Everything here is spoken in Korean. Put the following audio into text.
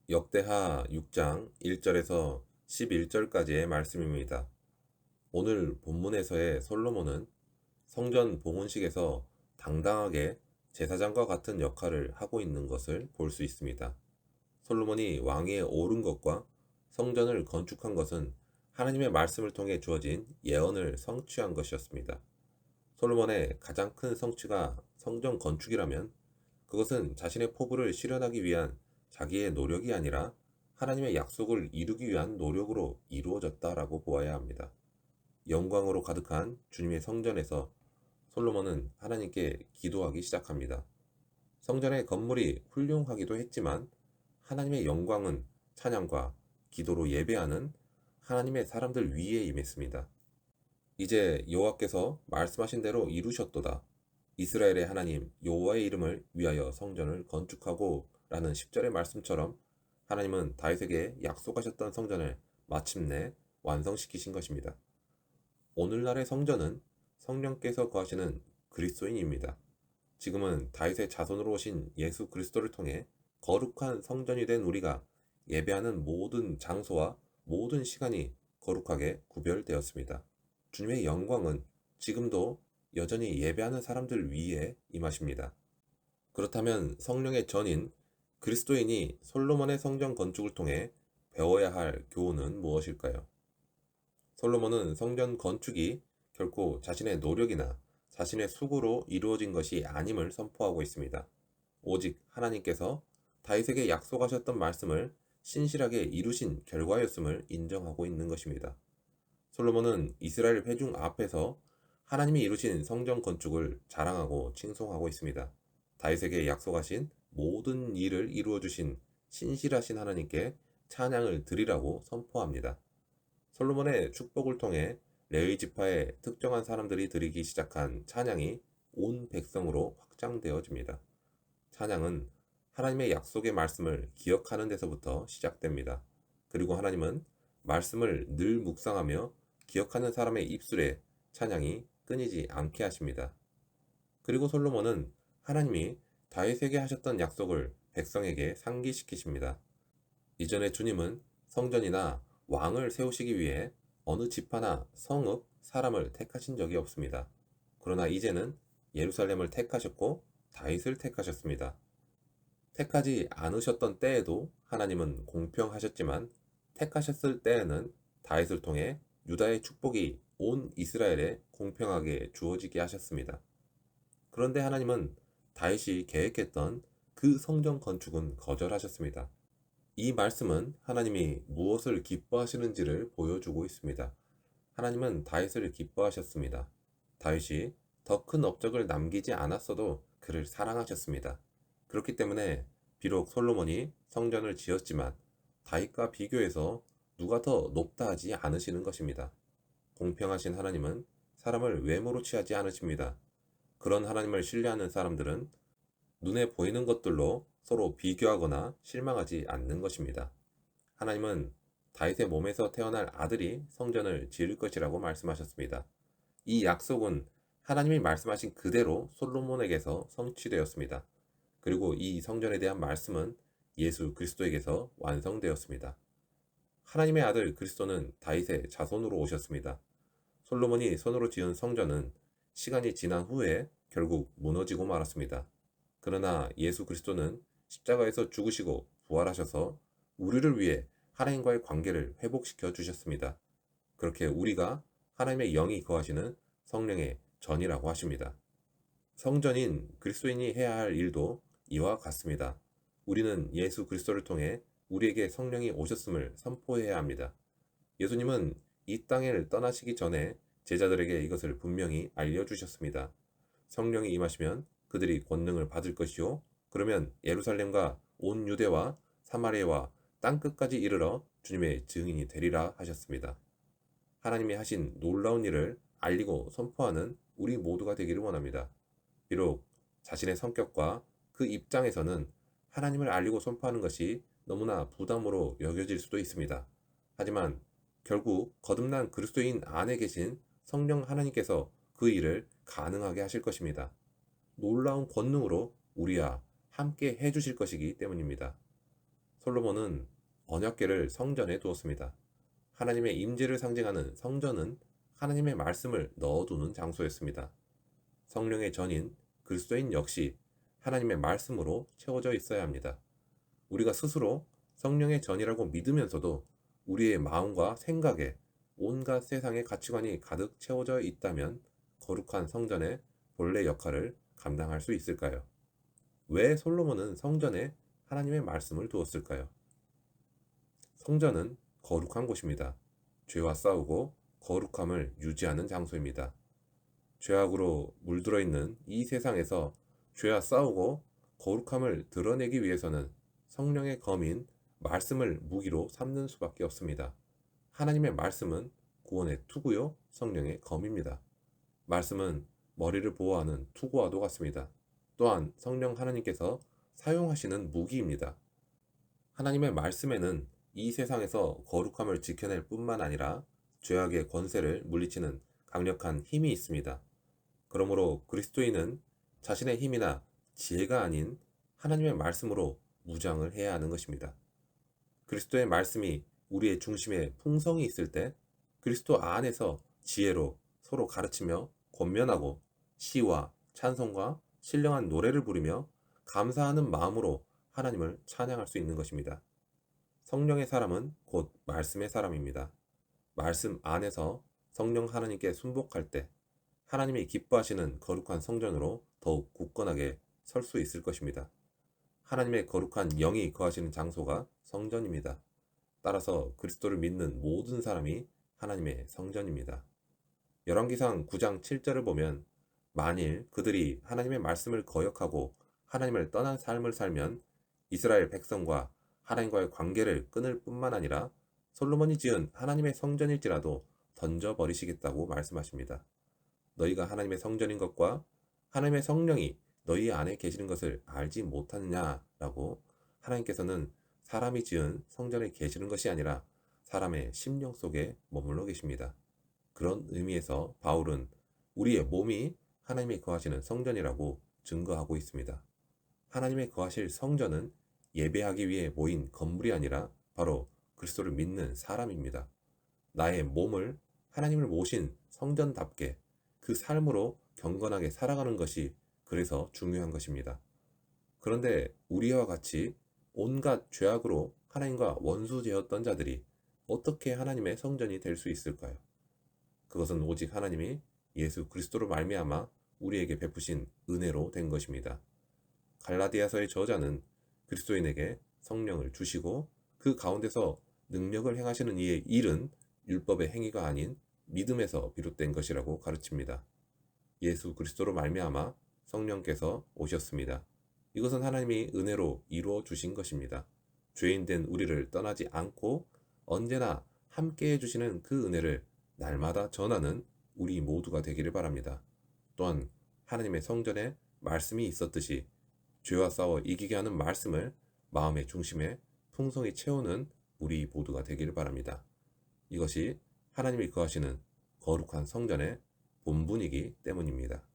역대하 6장 1절에서 11절까지의 말씀입니다. 오늘 본문에서의 솔로몬은 성전 봉헌식에서 당당하게 제사장과 같은 역할을 하고 있는 것을 볼 수 있습니다. 솔로몬이 왕위에 오른 것과 성전을 건축한 것은 하나님의 말씀을 통해 주어진 예언을 성취한 것이었습니다. 솔로몬의 가장 큰 성취가 성전 건축이라면 그것은 자신의 포부를 실현하기 위한 자기의 노력이 아니라 하나님의 약속을 이루기 위한 노력으로 이루어졌다라고 보아야 합니다. 영광으로 가득한 주님의 성전에서 솔로몬은 하나님께 기도하기 시작합니다. 성전의 건물이 훌륭하기도 했지만 하나님의 영광은 찬양과 기도로 예배하는 하나님의 사람들 위에 임했습니다. 이제 여호와께서 말씀하신 대로 이루셨도다. 이스라엘의 하나님 여호와의 이름을 위하여 성전을 건축하고 라는 10절의 말씀처럼 하나님은 다윗에게 약속하셨던 성전을 마침내 완성시키신 것입니다. 오늘날의 성전은 성령께서 거하시는 그리스도인입니다. 지금은 다윗의 자손으로 오신 예수 그리스도를 통해 거룩한 성전이 된 우리가 예배하는 모든 장소와 모든 시간이 거룩하게 구별되었습니다. 주님의 영광은 지금도 여전히 예배하는 사람들 위에 임하십니다. 그렇다면 성령의 전인 그리스도인이 솔로몬의 성전 건축을 통해 배워야 할 교훈은 무엇일까요? 솔로몬은 성전 건축이 결코 자신의 노력이나 자신의 수고로 이루어진 것이 아님을 선포하고 있습니다. 오직 하나님께서 다윗에게 약속하셨던 말씀을 신실하게 이루신 결과였음을 인정하고 있는 것입니다. 솔로몬은 이스라엘 회중 앞에서 하나님이 이루신 성전 건축을 자랑하고 칭송하고 있습니다. 다윗에게 약속하신 모든 일을 이루어 주신 신실하신 하나님께 찬양을 드리라고 선포합니다. 솔로몬의 축복을 통해 레위 지파의 특정한 사람들이 드리기 시작한 찬양이 온 백성으로 확장되어집니다. 찬양은 하나님의 약속의 말씀을 기억하는 데서부터 시작됩니다. 그리고 하나님은 말씀을 늘 묵상하며 기억하는 사람의 입술에 찬양이 끊이지 않게 하십니다. 그리고 솔로몬은 하나님이 다윗에게 하셨던 약속을 백성에게 상기시키십니다. 이전에 주님은 성전이나 왕을 세우시기 위해 어느 집 하나 성읍 사람을 택하신 적이 없습니다. 그러나 이제는 예루살렘을 택하셨고 다윗을 택하셨습니다. 택하지 않으셨던 때에도 하나님은 공평하셨지만 택하셨을 때에는 다윗을 통해 유다의 축복이 온 이스라엘에 공평하게 주어지게 하셨습니다. 그런데 하나님은 다윗이 계획했던 그 성전 건축은 거절하셨습니다. 이 말씀은 하나님이 무엇을 기뻐하시는지를 보여주고 있습니다. 하나님은 다윗을 기뻐하셨습니다. 다윗이 더 큰 업적을 남기지 않았어도 그를 사랑하셨습니다. 그렇기 때문에 비록 솔로몬이 성전을 지었지만 다윗과 비교해서 누가 더 높다 하지 않으시는 것입니다. 공평하신 하나님은 사람을 외모로 취하지 않으십니다. 그런 하나님을 신뢰하는 사람들은 눈에 보이는 것들로 서로 비교하거나 실망하지 않는 것입니다. 하나님은 다윗의 몸에서 태어날 아들이 성전을 지을 것이라고 말씀하셨습니다. 이 약속은 하나님이 말씀하신 그대로 솔로몬에게서 성취되었습니다. 그리고 이 성전에 대한 말씀은 예수 그리스도에게서 완성되었습니다. 하나님의 아들 그리스도는 다윗의 자손으로 오셨습니다. 솔로몬이 손으로 지은 성전은 시간이 지난 후에 결국 무너지고 말았습니다. 그러나 예수 그리스도는 십자가에서 죽으시고 부활하셔서 우리를 위해 하나님과의 관계를 회복시켜 주셨습니다. 그렇게 우리가 하나님의 영이 거하시는 성령의 전이라고 하십니다. 성전인 그리스도인이 해야 할 일도 이와 같습니다. 우리는 예수 그리스도를 통해 우리에게 성령이 오셨음을 선포해야 합니다. 예수님은 이 땅을 떠나시기 전에 제자들에게 이것을 분명히 알려주셨습니다. 성령이 임하시면 그들이 권능을 받을 것이요 그러면 예루살렘과 온 유대와 사마리아와 땅끝까지 이르러 주님의 증인이 되리라 하셨습니다. 하나님이 하신 놀라운 일을 알리고 선포하는 우리 모두가 되기를 원합니다. 비록 자신의 성격과 그 입장에서는 하나님을 알리고 선포하는 것이 너무나 부담으로 여겨질 수도 있습니다. 하지만 결국 거듭난 그리스도인 안에 계신 성령 하나님께서 그 일을 가능하게 하실 것입니다. 놀라운 권능으로 우리와 함께 해주실 것이기 때문입니다. 솔로몬은 언약궤를 성전에 두었습니다. 하나님의 임재를 상징하는 성전은 하나님의 말씀을 넣어두는 장소였습니다. 성령의 전인 그리스도인 역시 하나님의 말씀으로 채워져 있어야 합니다. 우리가 스스로 성령의 전이라고 믿으면서도 우리의 마음과 생각에 온갖 세상의 가치관이 가득 채워져 있다면 거룩한 성전의 본래 역할을 감당할 수 있을까요? 왜 솔로몬은 성전에 하나님의 말씀을 두었을까요? 성전은 거룩한 곳입니다. 죄와 싸우고 거룩함을 유지하는 장소입니다. 죄악으로 물들어 있는 이 세상에서 죄와 싸우고 거룩함을 드러내기 위해서는 성령의 검인 말씀을 무기로 삼는 수밖에 없습니다. 하나님의 말씀은 구원의 투구요, 성령의 검입니다. 말씀은 머리를 보호하는 투구와도 같습니다. 또한 성령 하나님께서 사용하시는 무기입니다. 하나님의 말씀에는 이 세상에서 거룩함을 지켜낼 뿐만 아니라 죄악의 권세를 물리치는 강력한 힘이 있습니다. 그러므로 그리스도인은 자신의 힘이나 지혜가 아닌 하나님의 말씀으로 무장을 해야 하는 것입니다. 그리스도의 말씀이 우리의 중심에 풍성이 있을 때 그리스도 안에서 지혜로 서로 가르치며 권면하고 시와 찬송과 신령한 노래를 부르며 감사하는 마음으로 하나님을 찬양할 수 있는 것입니다. 성령의 사람은 곧 말씀의 사람입니다. 말씀 안에서 성령 하나님께 순복할 때 하나님이 기뻐하시는 거룩한 성전으로 더욱 굳건하게 설 수 있을 것입니다. 하나님의 거룩한 영이 거하시는 장소가 성전입니다. 따라서 그리스도를 믿는 모든 사람이 하나님의 성전입니다. 열왕기상 9장 7절을 보면 만일 그들이 하나님의 말씀을 거역하고 하나님을 떠난 삶을 살면 이스라엘 백성과 하나님과의 관계를 끊을 뿐만 아니라 솔로몬이 지은 하나님의 성전일지라도 던져버리시겠다고 말씀하십니다. 너희가 하나님의 성전인 것과 하나님의 성령이 너희 안에 계시는 것을 알지 못하느냐라고 하나님께서는 사람이 지은 성전에 계시는 것이 아니라 사람의 심령 속에 머물러 계십니다. 그런 의미에서 바울은 우리의 몸이 하나님이 거하시는 성전이라고 증거하고 있습니다. 하나님의 거하실 성전은 예배하기 위해 모인 건물이 아니라 바로 그리스도를 믿는 사람입니다. 나의 몸을 하나님을 모신 성전답게 그 삶으로 경건하게 살아가는 것이 그래서 중요한 것입니다. 그런데 우리와 같이 온갖 죄악으로 하나님과 원수되었던 자들이 어떻게 하나님의 성전이 될 수 있을까요? 그것은 오직 하나님이 예수 그리스도로 말미암아 우리에게 베푸신 은혜로 된 것입니다. 갈라디아서의 저자는 그리스도인에게 성령을 주시고 그 가운데서 능력을 행하시는 이의 일은 율법의 행위가 아닌 믿음에서 비롯된 것이라고 가르칩니다. 예수 그리스도로 말미암아 성령께서 오셨습니다. 이것은 하나님이 은혜로 이루어 주신 것입니다. 죄인된 우리를 떠나지 않고 언제나 함께 해주시는 그 은혜를 날마다 전하는 우리 모두가 되기를 바랍니다. 또한 하나님의 성전에 말씀이 있었듯이 죄와 싸워 이기게 하는 말씀을 마음의 중심에 풍성히 채우는 우리 모두가 되기를 바랍니다. 이것이 하나님이 거하시는 거룩한 성전의 본분이기 때문입니다.